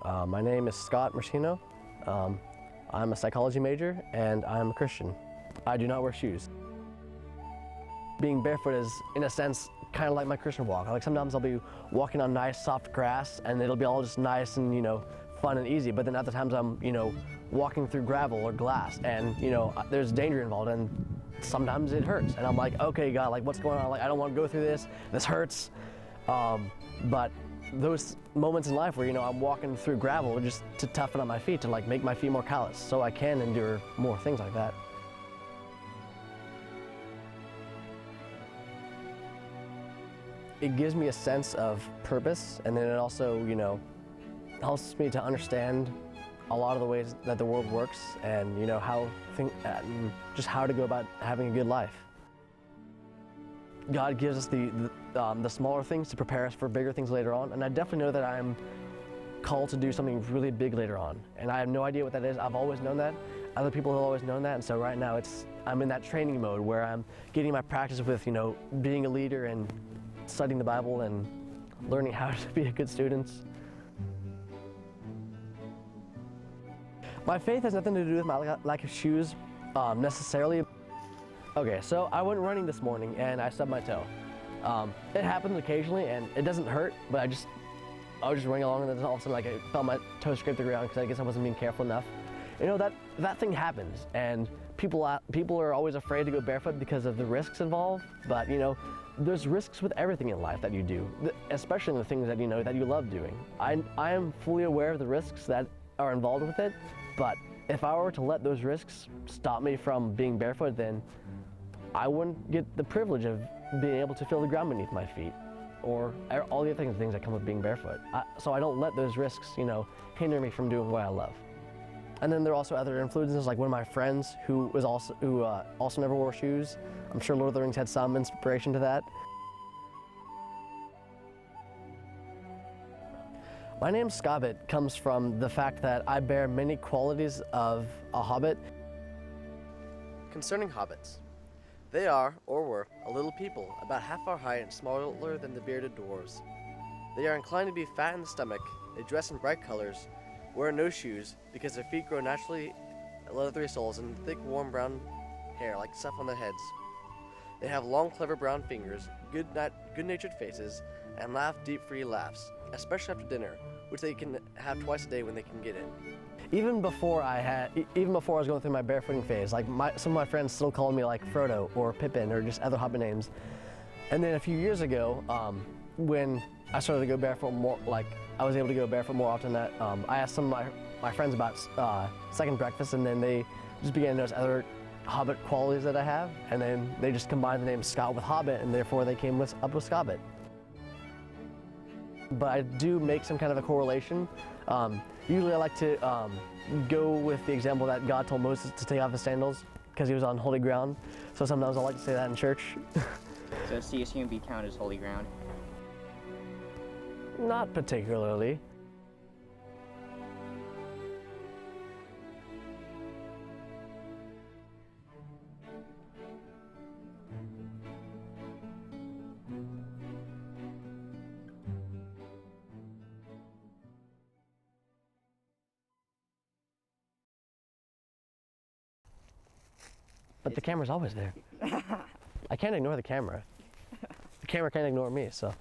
My name is Scott Mersino. I'm a psychology major and I'm a Christian. I do not wear shoes. Being barefoot is, in a sense, kind of like my Christian walk. Like sometimes I'll be walking on nice, soft grass and it'll be all just nice and, fun and easy. But then other times I'm, walking through gravel or glass and, there's danger involved and sometimes it hurts. And I'm like, okay, God, like what's going on? Like I don't want to go through this. This hurts. But those moments in life where, I'm walking through gravel just to toughen up my feet, to like make my feet more callous so I can endure more things like that. It gives me a sense of purpose, and then it also, helps me to understand a lot of the ways that the world works and, just how to go about having a good life. God gives us the smaller things to prepare us for bigger things later on, and I definitely know that I'm called to do something really big later on, and I have no idea what that is. I've always known that. Other people have always known that, and so right now I'm in that training mode where I'm getting my practice with, being a leader and studying the Bible and learning how to be a good student. My faith has nothing to do with my lack of shoes necessarily. Okay, so I went running this morning and I stubbed my toe. It happens occasionally and it doesn't hurt, but I was just running along and then all of a sudden I felt my toe scrape the ground because I guess I wasn't being careful enough. That thing happens, and people are always afraid to go barefoot because of the risks involved, but there's risks with everything in life that you do, especially in the things that that you love doing. I am fully aware of the risks that are involved with it, but if I were to let those risks stop me from being barefoot, then I wouldn't get the privilege of being able to feel the ground beneath my feet or all the other things that come with being barefoot. So I don't let those risks, hinder me from doing what I love. And then there are also other influences, like one of my friends who also never wore shoes. I'm sure Lord of the Rings had some inspiration to that. My name Scobbit comes from the fact that I bear many qualities of a hobbit. Concerning hobbits, they are, or were, a little people, about half our height and smaller than the bearded dwarves. They are inclined to be fat in the stomach, they dress in bright colors, wear no shoes because their feet grow naturally leathery soles and thick warm brown hair like stuff on their heads. They have long clever brown fingers, good-natured faces, and laugh deep free laughs, especially after dinner, which they can have twice a day when they can get it. Even before I was going through my barefooting phase, like some of my friends still called me like Frodo or Pippin or just other hobbit names. And then a few years ago, when I started to go barefoot more, like I was able to go barefoot more often, that I asked some of my friends about second breakfast, and then they just began to notice other hobbit qualities that I have, and then they just combined the name Scott with hobbit, and therefore they came up with Scobbit. But I do make some kind of a correlation. Usually I like to go with the example that God told Moses to take off his sandals because he was on holy ground. So sometimes I like to say that in church. So CSUMB count as holy ground? Not particularly. But the camera's always there. I can't ignore the camera. The camera can't ignore me, so.